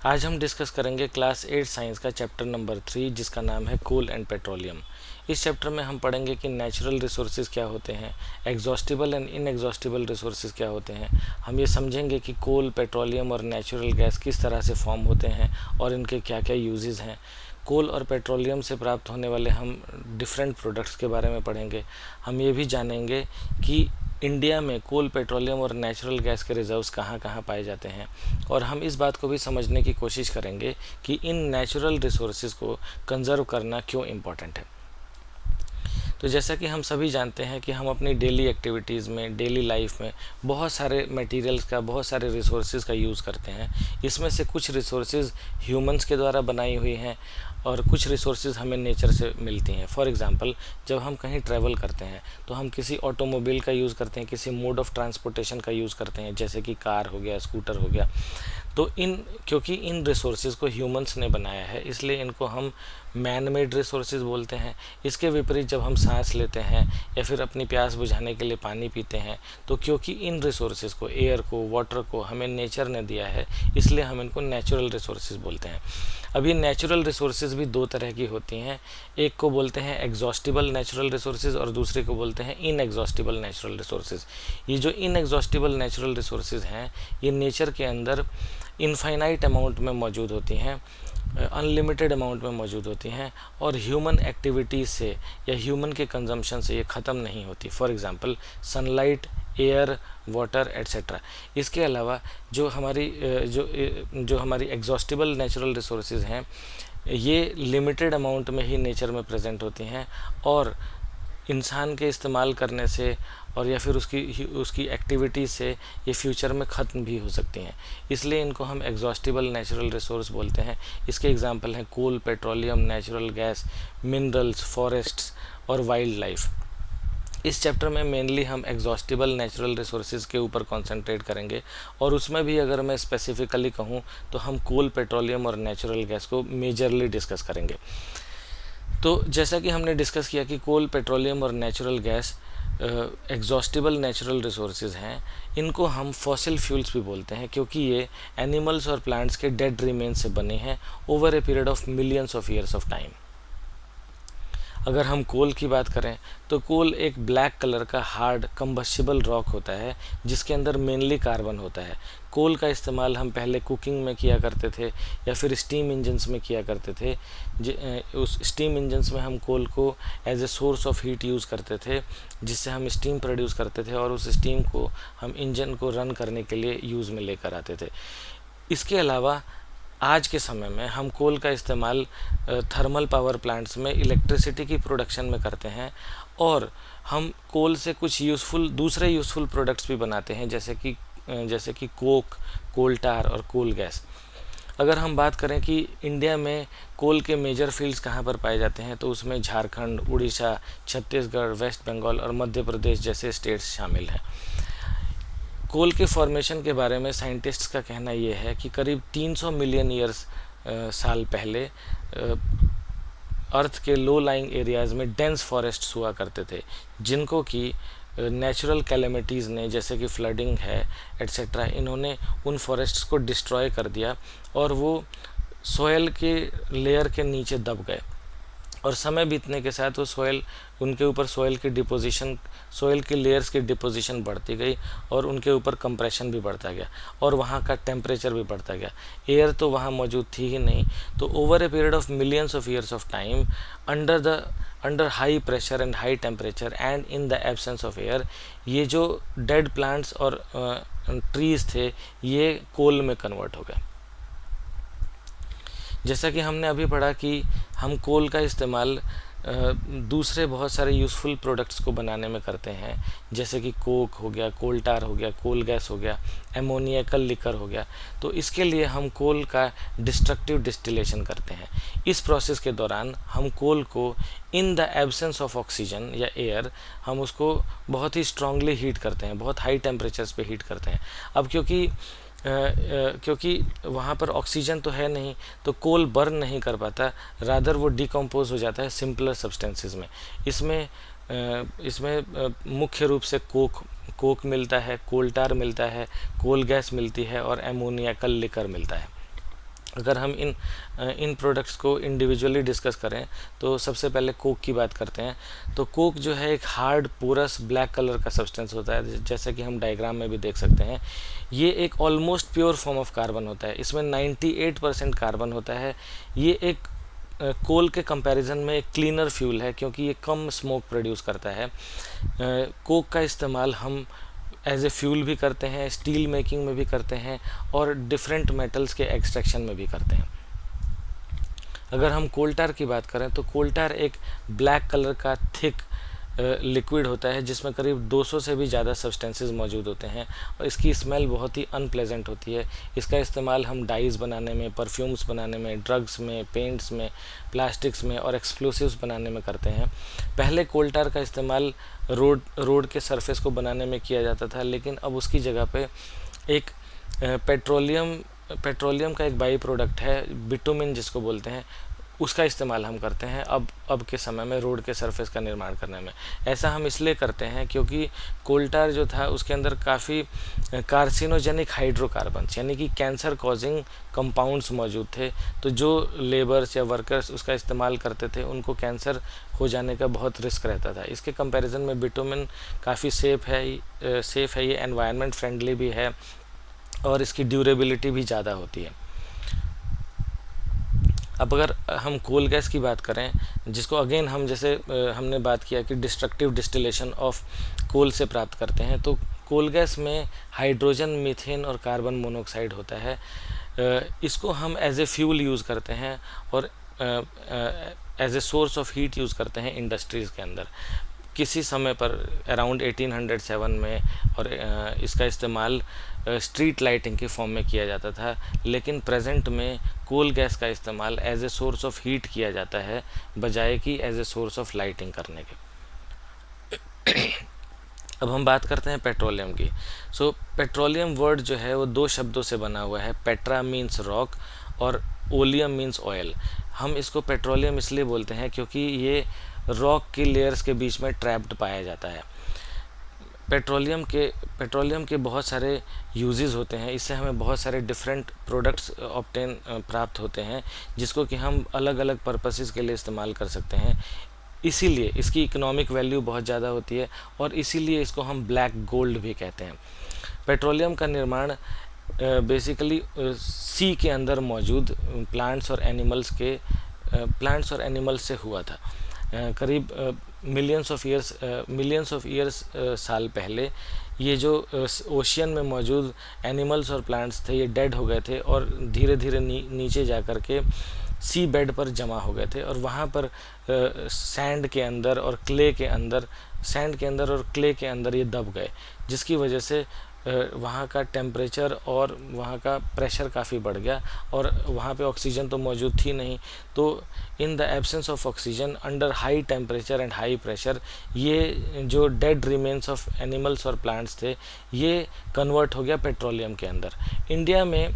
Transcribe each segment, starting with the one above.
आज हम डिस्कस करेंगे क्लास 8 साइंस का चैप्टर नंबर 3 जिसका नाम है कोल एंड पेट्रोलियम। इस चैप्टर में हम पढ़ेंगे कि नेचुरल रिसोर्सेज क्या होते हैं, एग्जॉस्टिबल एंड इनएग्जॉस्टिबल रिसोर्सेज क्या होते हैं। हम ये समझेंगे कि कोल, पेट्रोलियम और नेचुरल गैस किस तरह से फॉर्म होते हैं और इनके क्या क्या यूजेस हैं। कोल और पेट्रोलियम से प्राप्त होने वाले हम डिफरेंट प्रोडक्ट्स के बारे में पढ़ेंगे। हम ये भी जानेंगे कि इंडिया में कोल, पेट्रोलियम और नेचुरल गैस के रिजर्व्स कहाँ कहाँ पाए जाते हैं, और हम इस बात को भी समझने की कोशिश करेंगे कि इन नेचुरल रिसोर्सेज को कंज़र्व करना क्यों इम्पोर्टेंट है। तो जैसा कि हम सभी जानते हैं कि हम अपनी डेली एक्टिविटीज़ में, डेली लाइफ में बहुत सारे मटेरियल्स का, बहुत सारे रिसोर्सेज का यूज़ करते हैं। इसमें से कुछ रिसोर्सेज ह्यूमंस के द्वारा बनाई हुई हैं और कुछ रिसोर्सेज हमें नेचर से मिलती हैं। फॉर एग्ज़ाम्पल, जब हम कहीं ट्रैवल करते हैं तो हम किसी ऑटोमोबाइल का यूज़ करते हैं, किसी मोड ऑफ ट्रांसपोर्टेशन का यूज़ करते हैं, जैसे कि कार हो गया, स्कूटर हो गया। तो क्योंकि इन रिसोर्सेज को ह्यूमंस ने बनाया है, इसलिए इनको हम मैन मेड रिसोर्सेज बोलते हैं। इसके विपरीत जब हम सांस लेते हैं या फिर अपनी प्यास बुझाने के लिए पानी पीते हैं, तो क्योंकि इन रिसोर्सेज को, एयर को, वाटर को हमें नेचर ने दिया है, इसलिए हम इनको नेचुरल रिसोर्सेज बोलते हैं। अब ये नेचुरल रिसोर्सेज भी दो तरह की होती हैं। एक को बोलते हैं एग्जॉस्टिबल नेचुरल रिसोर्सेज और दूसरे को बोलते हैं इनएग्जॉस्टिबल नेचुरल रिसोर्सेज। ये जो इनएग्जॉस्टिबल नेचुरल रिसोर्सेज हैं, ये नेचर के अंदर इनफाइनाइट अमाउंट में मौजूद होती हैं, अनलिमिटेड अमाउंट में मौजूद होती हैं, और ह्यूमन एक्टिविटीज़ से या ह्यूमन के कंजम्पशन से ये ख़त्म नहीं होती। For example, sunlight, air, water etcetera. इसके अलावा जो हमारी एग्जॉस्टिबल नेचुरल रिसोर्सेज हैं, ये लिमिटेड अमाउंट में ही नेचर में प्रेजेंट होती हैं और इंसान के इस्तेमाल करने से और या फिर उसकी एक्टिविटी से ये फ्यूचर में ख़त्म भी हो सकती हैं। इसलिए इनको हम एग्जॉस्टिबल नेचुरल रिसोर्स बोलते हैं। इसके एग्जांपल हैं coal, petroleum, natural gas, minerals, forests और वाइल्ड लाइफ। इस चैप्टर में मेनली हम एग्जॉस्टिबल नेचुरल रिसोर्सेज के ऊपर कंसंट्रेट करेंगे, और उसमें भी अगर मैं स्पेसिफिकली कहूँ तो हम कोल, पेट्रोलियम और नेचुरल गैस को मेजरली डिस्कस करेंगे। तो जैसा कि हमने डिस्कस किया कि कोल, पेट्रोलियम और natural gas exhaustible natural resources हैं, इनको हम फॉसिल फ्यूल्स भी बोलते हैं क्योंकि ये एनिमल्स और प्लांट्स के डेड रिमेन्स से बने हैं over a period of millions of years of time. अगर हम कोल की बात करें तो कोल एक ब्लैक कलर का हार्ड कंबस्टिबल रॉक होता है जिसके अंदर मेनली कार्बन होता है। कोल का इस्तेमाल हम पहले कुकिंग में किया करते थे या फिर स्टीम इंजन्स में किया करते थे। उस स्टीम इंजन्स में हम कोल को as a source of heat use करते थे, जिससे हम स्टीम प्रोड्यूस करते थे और उस स्टीम को हम इंजन को रन करने के लिए यूज़ में लेकर आते थे। इसके अलावा आज के समय में हम कोल का इस्तेमाल थर्मल पावर प्लांट्स में इलेक्ट्रिसिटी की प्रोडक्शन में करते हैं, और हम कोल से कुछ दूसरे यूज़फुल प्रोडक्ट्स भी बनाते हैं, जैसे कि कोक, कोल टार और कोल गैस। अगर हम बात करें कि इंडिया में कोल के मेजर फील्ड्स कहाँ पर पाए जाते हैं, तो उसमें झारखंड, उड़ीसा, छत्तीसगढ़, वेस्ट बंगाल और मध्य प्रदेश जैसे स्टेट्स शामिल हैं। कोल के फॉर्मेशन के बारे में साइंटिस्ट्स का कहना यह है कि करीब 300 मिलियन ईयर्स साल पहले अर्थ के लो लाइंग एरियाज़ में डेंस फॉरेस्ट्स हुआ करते थे, जिनको कि नेचुरल कैलेमिटीज़ ने, जैसे कि फ्लडिंग है एट्सेट्रा, इन्होंने उन फॉरेस्ट्स को डिस्ट्रॉय कर दिया और वो सॉयल के लेयर के नीचे दब गए। और समय बीतने के साथ उनके ऊपर सॉयल की लेयर्स की डिपोजिशन बढ़ती गई और उनके ऊपर कंप्रेशन भी बढ़ता गया और वहाँ का टेम्परेचर भी बढ़ता गया। एयर तो वहाँ मौजूद थी ही नहीं, तो over a period of millions of years of time under high pressure and high temperature and in the absence of air, ये जो डेड प्लांट्स और ट्रीज़ थे ये कोल में कन्वर्ट हो गए। जैसा कि हमने अभी पढ़ा कि हम कोल का इस्तेमाल दूसरे बहुत सारे यूज़फुल प्रोडक्ट्स को बनाने में करते हैं, जैसे कि कोक हो गया, कोल टार हो गया, कोल गैस हो गया, एमोनियकल लिकर हो गया। तो इसके लिए हम कोल का डिस्ट्रक्टिव डिस्टिलेशन करते हैं। इस प्रोसेस के दौरान हम कोल को in the absence of oxygen या एयर, हम उसको बहुत ही स्ट्रांगली हीट करते हैं, बहुत हाई टेम्परेचर्स पे हीट करते हैं। अब क्योंकि वहाँ पर ऑक्सीजन तो है नहीं, तो कोल बर्न नहीं कर पाता, रादर वो डिकम्पोज हो जाता है सिंपलर सब्सटेंसेस में। इसमें मुख्य रूप से कोक मिलता है, कोल टार मिलता है, कोल गैस मिलती है और एमोनियकल लिकर मिलता है। अगर हम इन प्रोडक्ट्स को इंडिविजुअली डिस्कस करें तो सबसे पहले कोक की बात करते हैं। तो कोक जो है एक हार्ड पोरस ब्लैक कलर का सब्सटेंस होता है, जैसा कि हम डायग्राम में भी देख सकते हैं। ये एक almost pure form of carbon होता है, इसमें 98% कार्बन होता है। ये एक कोल के कंपैरिजन में एक क्लीनर फ्यूल है, क्योंकि ये कम स्मोक प्रोड्यूस करता है। कोक का इस्तेमाल हम एज ए फ्यूल भी करते हैं, स्टील मेकिंग में भी करते हैं, और डिफरेंट मेटल्स के एक्सट्रैक्शन में भी करते हैं। अगर हम कोल टार की बात करें तो कोल टार एक ब्लैक कलर का थिक लिक्विड होता है, जिसमें करीब 200 से भी ज़्यादा सब्सटेंसेस मौजूद होते हैं, और इसकी स्मेल बहुत ही अनप्लेजेंट होती है। इसका इस्तेमाल हम डाइज़ बनाने में, परफ्यूम्स बनाने में, ड्रग्स में, पेंट्स में, प्लास्टिक्स में और एक्सप्लोसिव्स बनाने में करते हैं। पहले कोल टार का इस्तेमाल रोड के सरफेस को बनाने में किया जाता था, लेकिन अब उसकी जगह पे एक पेट्रोलियम का एक बाई प्रोडक्ट है, बिटुमिन जिसको बोलते हैं, उसका इस्तेमाल हम करते हैं अब के समय में रोड के सरफेस का निर्माण करने में। ऐसा हम इसलिए करते हैं क्योंकि कोल टार जो था उसके अंदर काफ़ी कार्सिनोजेनिक हाइड्रोकार्बन्स यानी कि कैंसर कॉजिंग कंपाउंड्स मौजूद थे। तो जो लेबर्स या वर्कर्स उसका इस्तेमाल करते थे उनको कैंसर हो जाने का बहुत रिस्क रहता था। इसके कंपैरिजन में बिटुमिन काफ़ी सेफ़ है, ये एनवायरनमेंट फ्रेंडली भी है और इसकी ड्यूरेबिलिटी भी ज़्यादा होती है। अब अगर हम कोल गैस की बात करें, जिसको अगेन हम जैसे हमने बात किया कि डिस्ट्रक्टिव डिस्टिलेशन ऑफ कोल से प्राप्त करते हैं, तो कोल गैस में हाइड्रोजन, मीथेन और कार्बन मोनोऑक्साइड होता है। इसको हम एज ए फ्यूल यूज़ करते हैं और as a source of heat use करते हैं इंडस्ट्रीज़ के अंदर। किसी समय पर अराउंड 1807 में और इसका इस्तेमाल स्ट्रीट लाइटिंग के फॉर्म में किया जाता था, लेकिन प्रेजेंट में कोल गैस का इस्तेमाल as a source of heat किया जाता है बजाय कि as a source of lighting करने के। अब हम बात करते हैं पेट्रोलियम की। सो पेट्रोलियम वर्ड जो है वो 2 शब्दों से बना हुआ है, पेट्रा मीन्स रॉक और ओलियम मीन्स ऑयल। हम इसको पेट्रोलियम इसलिए बोलते हैं क्योंकि ये रॉक की लेयर्स के बीच में ट्रैप्ड पाया जाता है। पेट्रोलियम के बहुत सारे यूजेस होते हैं, इससे हमें बहुत सारे डिफरेंट प्रोडक्ट्स प्राप्त होते हैं, जिसको कि हम अलग अलग पर्पसेस के लिए इस्तेमाल कर सकते हैं। इसीलिए इसकी इकोनॉमिक वैल्यू बहुत ज़्यादा होती है और इसीलिए इसको हम ब्लैक गोल्ड भी कहते हैं। पेट्रोलियम का निर्माण बेसिकली सी के अंदर मौजूद प्लांट्स और एनिमल्स से हुआ था। करीब मिलियंस ऑफ ईयर्स साल पहले ये जो ओशियन में मौजूद एनिमल्स और प्लांट्स थे ये डेड हो गए थे और धीरे धीरे नीचे जा कर के सी बेड पर जमा हो गए थे और वहाँ पर सैंड के अंदर और क्ले के अंदर ये दब गए, जिसकी वजह से वहाँ का टेम्परेचर और वहाँ का प्रेशर काफ़ी बढ़ गया और वहाँ पे ऑक्सीजन तो मौजूद थी नहीं। तो in the absence of oxygen under high temperature and high pressure ये जो डेड रिमेन्स ऑफ एनिमल्स और प्लांट्स थे ये कन्वर्ट हो गया पेट्रोलियम के अंदर। इंडिया में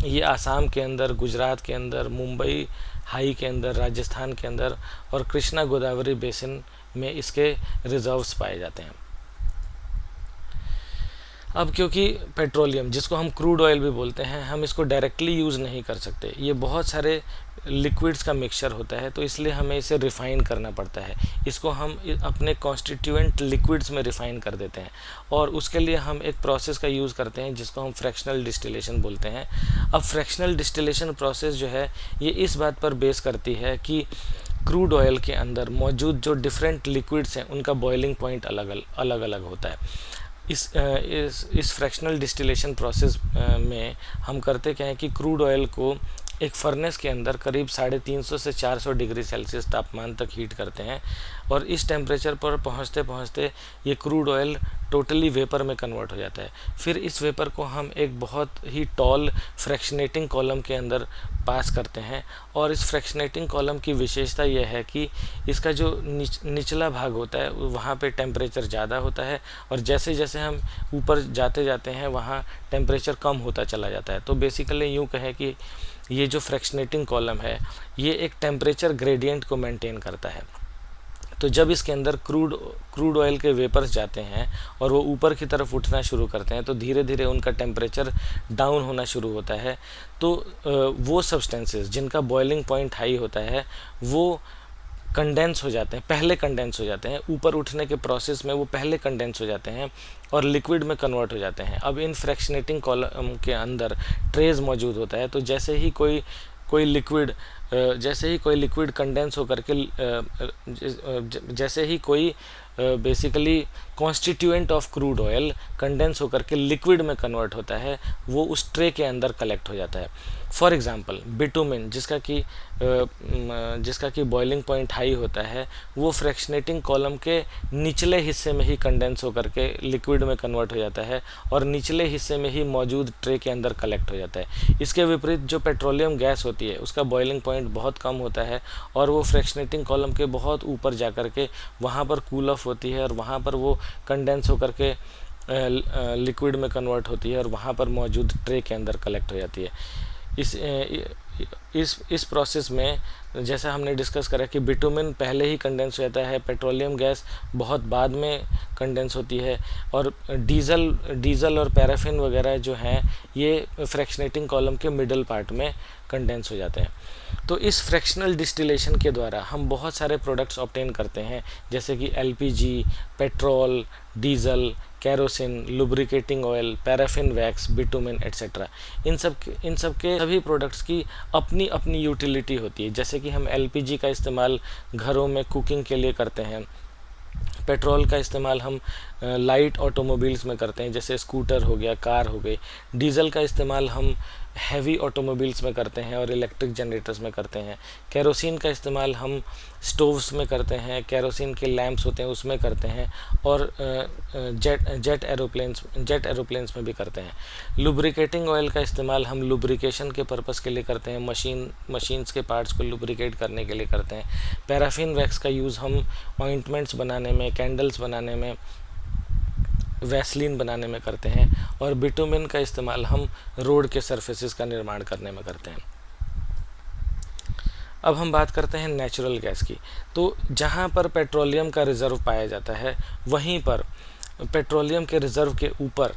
ये आसाम के अंदर, गुजरात के अंदर, मुंबई हाई के अंदर, राजस्थान के अंदर और कृष्णा गोदावरी बेसिन में इसके रिजर्व्स पाए जाते हैं। अब क्योंकि पेट्रोलियम, जिसको हम क्रूड ऑयल भी बोलते हैं, हम इसको डायरेक्टली यूज़ नहीं कर सकते, ये बहुत सारे लिक्विड्स का मिक्सचर होता है, तो इसलिए हमें इसे रिफ़ाइन करना पड़ता है। इसको हम अपने कॉन्स्टिट्यूएंट लिक्विड्स में रिफ़ाइन कर देते हैं और उसके लिए हम एक प्रोसेस का यूज़ करते हैं जिसको हम फ्रैक्शनल डिस्टिलेशन बोलते हैं। अब फ्रैक्शनल डिस्टिलेशन प्रोसेस जो है ये इस बात पर बेस करती है कि क्रूड ऑयल के अंदर मौजूद जो डिफरेंट लिक्विड्स हैं उनका बॉइलिंग पॉइंट अलग अलग होता है। इस फ्रैक्शनल डिस्टिलेशन प्रोसेस में हम करते क्या है कि क्रूड ऑयल को एक फर्नेस के अंदर करीब 350 से 400 डिग्री सेल्सियस तापमान तक हीट करते हैं और इस टेम्परेचर पर पहुंचते पहुंचते ये क्रूड ऑयल टोटली वेपर में कन्वर्ट हो जाता है। फिर इस वेपर को हम एक बहुत ही टॉल फ्रैक्शनेटिंग कॉलम के अंदर पास करते हैं और इस फ्रैक्शनेटिंग कॉलम की विशेषता यह है कि इसका जो निचला भाग होता है वहाँ पे टेम्परेचर ज़्यादा होता है और जैसे जैसे हम ऊपर जाते हैं वहाँ टेम्परेचर कम होता चला जाता है। तो बेसिकली यूँ कहें कि ये जो फ्रैक्शनेटिंग कॉलम है ये एक टेम्परेचर ग्रेडियंट को मेंटेन करता है। तो जब इसके अंदर क्रूड ऑयल के वेपर्स जाते हैं और वो ऊपर की तरफ उठना शुरू करते हैं तो धीरे धीरे उनका टेम्परेचर डाउन होना शुरू होता है। तो वो सब्सटेंसेस जिनका बॉइलिंग पॉइंट हाई होता है वो कंडेंस हो जाते हैं, पहले कंडेंस हो जाते हैं, ऊपर उठने के प्रोसेस में वो पहले कंडेंस हो जाते हैं और लिक्विड में कन्वर्ट हो जाते हैं। अब इन फ्रैक्शनेटिंग कॉलम के अंदर ट्रेज मौजूद होता है, तो जैसे ही कोई लिक्विड कंडेंस होकर के जैसे ही कोई basically constituent of crude oil condense होकर के लिक्विड में कन्वर्ट होता है, वो उस ट्रे के अंदर कलेक्ट हो जाता है। फॉर एग्जांपल बिटुमिन जिसका कि बॉइलिंग पॉइंट हाई होता है, वो फ्रैक्शनेटिंग कॉलम के निचले हिस्से में ही कंडेंस होकर के लिक्विड में कन्वर्ट हो जाता है और निचले हिस्से में ही मौजूद ट्रे के अंदर कलेक्ट हो जाता है। इसके विपरीत जो पेट्रोलियम गैस होती है उसका बॉइलिंग पॉइंट बहुत कम होता है और वो फ्रैक्शनेटिंग कॉलम के बहुत ऊपर जा कर के वहाँ पर कूल ऑफ होती है और वहाँ पर वो कंडेंस होकर के लिक्विड में कन्वर्ट होती है और वहाँ पर मौजूद ट्रे के अंदर कलेक्ट हो जाती है। इस प्रोसेस में जैसा हमने डिस्कस करा कि बिटुमिन पहले ही कंडेंस हो जाता है, पेट्रोलियम गैस बहुत बाद में कंडेंस होती है और डीजल और पैराफिन वगैरह जो हैं ये फ्रैक्शनेटिंग कॉलम के मिडल पार्ट में कंडेंस हो जाते हैं। तो इस फ्रैक्शनल डिस्टिलेशन के द्वारा हम बहुत सारे प्रोडक्ट्स ऑब्टेन करते हैं, जैसे कि LPG, petrol, diesel, kerosene, lubricating oil, paraffin wax, bitumen etcetera. इन सब के सभी प्रोडक्ट्स की अपनी अपनी यूटिलिटी होती है। जैसे कि हम एलपीजी का इस्तेमाल घरों में कुकिंग के लिए करते हैं, पेट्रोल का इस्तेमाल हम लाइट ऑटोमोबाइल्स में करते हैं, जैसे स्कूटर हो गया, कार हो गई। डीजल का इस्तेमाल हम हैवी ऑटोमोबाइल्स में करते हैं और इलेक्ट्रिक जनरेटर्स में करते हैं। केरोसिन का इस्तेमाल हम स्टोव्स में करते हैं, केरोसिन के लैंप्स होते हैं उसमें करते हैं और जेट एरोप्लेन्स में भी करते हैं। लुब्रिकेटिंग ऑयल का इस्तेमाल हम लुब्रिकेशन के पर्पस के लिए करते हैं, मशीन्स के पार्ट्स को लुब्रिकेट करने के लिए करते हैं। पैराफिन वैक्स का यूज़ हम ऑइंटमेंट्स बनाने में, कैंडल्स बनाने में, वैसलीन बनाने में करते हैं और बिटुमिन का इस्तेमाल हम रोड के सरफेसेस का निर्माण करने में करते हैं। अब हम बात करते हैं नेचुरल गैस की। तो जहाँ पर पेट्रोलियम का रिज़र्व पाया जाता है वहीं पर पेट्रोलियम के रिज़र्व के ऊपर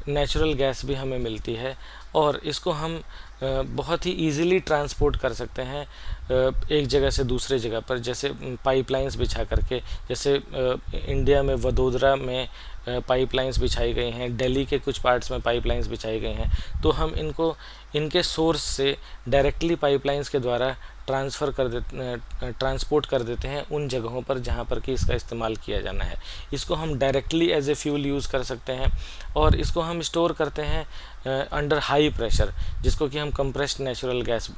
नेचुरल गैस भी हमें मिलती है और इसको हम बहुत ही इजीली ट्रांसपोर्ट कर सकते हैं एक जगह से दूसरे जगह पर, जैसे पाइपलाइंस बिछा करके। जैसे इंडिया में वडोदरा में पाइपलाइंस बिछाई गई हैं, दिल्ली के कुछ पार्ट्स में पाइपलाइंस बिछाई गई हैं। तो हम इनके सोर्स से डायरेक्टली पाइपलाइंस के द्वारा ट्रांसपोर्ट कर देते हैं उन जगहों पर जहां पर कि इसका इस्तेमाल किया जाना है। इसको हम directly as a fuel use कर सकते हैं और इसको हम स्टोर करते हैं अंडर हाई प्रेशर, जिसको कि हम कंप्रेस्ड नेचुरल गैस,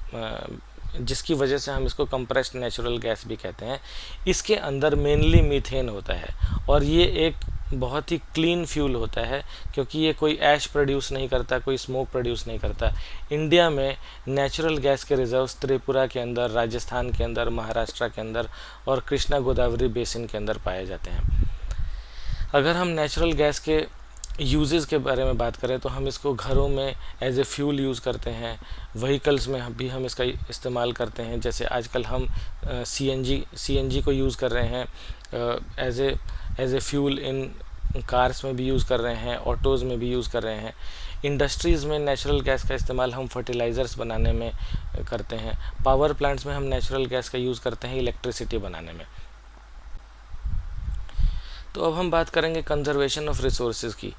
जिसकी वजह से हम इसको कंप्रेस्ड नेचुरल गैस भी कहते हैं। इसके अंदर मेनली मीथेन होता है और ये एक बहुत ही क्लीन फ्यूल होता है क्योंकि ये कोई ऐश प्रोड्यूस नहीं करता, कोई स्मोक प्रोड्यूस नहीं करता। इंडिया में नेचुरल गैस के रिजर्व्स त्रिपुरा के अंदर, राजस्थान के अंदर, महाराष्ट्र के अंदर और कृष्णा गोदावरी बेसिन के अंदर पाए जाते हैं। अगर हम नेचुरल गैस के यूजेस के बारे में बात करें तो हम इसको घरों में एज ए फ्यूल यूज़ करते हैं, व्हीकल्स में भी हम इसका इस्तेमाल करते हैं। जैसे आजकल हम सीएनजी को यूज़ कर रहे हैं एज ए फ्यूल, इन कार्स में भी यूज़ कर रहे हैं, ऑटोज़ में भी यूज़ कर रहे हैं। इंडस्ट्रीज़ में नेचुरल गैस का इस्तेमाल हम फर्टिलाइज़र्स बनाने में करते हैं। पावर प्लांट्स में हम नेचुरल गैस का यूज़ करते हैं इलेक्ट्रिसिटी बनाने में। तो अब हम बात करेंगे कंजर्वेशन ऑफ रिसोर्सेज की।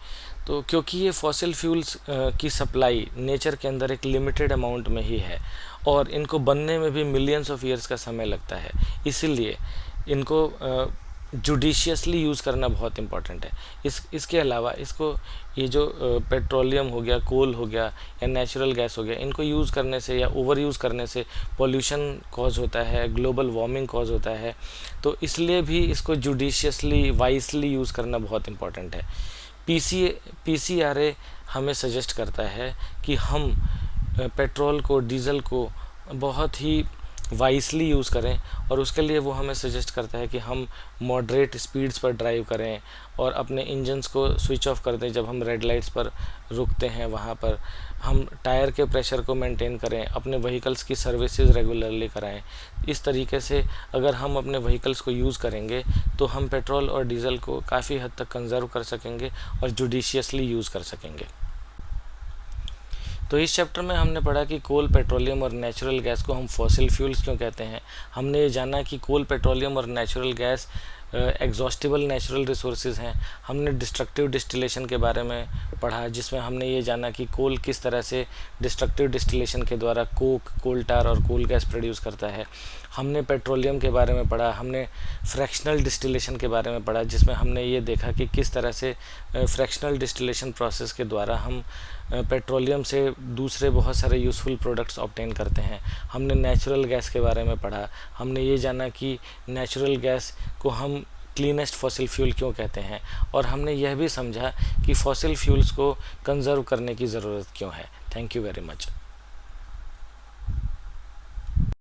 तो क्योंकि ये फॉसिल फ्यूल्स की सप्लाई नेचर के अंदर एक लिमिटेड अमाउंट में ही है और इनको बनने में भी मिलियंस ऑफ ईयर्स का समय लगता है, इसीलिए इनको जुडिशियसली यूज़ करना बहुत इम्पॉर्टेंट है। इसके अलावा इसको ये जो पेट्रोलियम हो गया, कोल हो गया या नेचुरल गैस हो गया, इनको यूज़ करने से या ओवर यूज़ करने से पॉल्यूशन कॉज होता है, ग्लोबल वार्मिंग कॉज होता है। तो इसलिए भी इसको जुडिशियसली, वाइसली यूज़ करना बहुत इम्पॉर्टेंट है। PCRA हमें सजेस्ट करता है कि हम पेट्रोल को, डीज़ल को बहुत ही वाइसली यूज़ करें, और उसके लिए वो हमें सजेस्ट करता है कि हम मॉडरेट स्पीड्स पर ड्राइव करें और अपने इंजन्स को स्विच ऑफ कर दें जब हम रेड लाइट्स पर रुकते हैं। वहाँ पर हम टायर के प्रेशर को मेंटेन करें, अपने व्हीकल्स की सर्विसेज रेगुलरली कराएं। इस तरीके से अगर हम अपने व्हीकल्स को यूज़ करेंगे तो हम पेट्रोल और डीजल को काफ़ी हद तक कंजर्व कर सकेंगे और जुडिशियसली यूज़ कर सकेंगे। तो इस चैप्टर में हमने पढ़ा कि कोल, पेट्रोलियम और नेचुरल गैस को हम फॉसिल फ्यूल्स क्यों कहते हैं। हमने ये जाना कि कोल, पेट्रोलियम और natural gas exhaustible natural resources हैं। हमने डिस्ट्रक्टिव डिस्टिलेशन के बारे में पढ़ा, जिसमें हमने ये जाना कि कोल किस तरह से डिस्ट्रक्टिव डिस्टिलेशन के द्वारा कोक, कोल टार और कोल गैस प्रोड्यूस करता है। हमने पेट्रोलियम के बारे में पढ़ा, हमने फ्रैक्शनल डिस्टिलेशन के बारे में पढ़ा, जिसमें हमने ये देखा कि किस तरह से फ्रैक्शनल डिस्टिलेशन प्रोसेस के द्वारा हम पेट्रोलियम से दूसरे बहुत सारे यूज़फुल प्रोडक्ट्स ऑब्टेन करते हैं। हमने नेचुरल गैस के बारे में पढ़ा, हमने ये जाना कि नेचुरल गैस को हम क्लीनेस्ट फॉसिल फ्यूल क्यों कहते हैं, और हमने यह भी समझा कि फॉसिल फ्यूल्स को कंजर्व करने की ज़रूरत क्यों है। Thank you very much.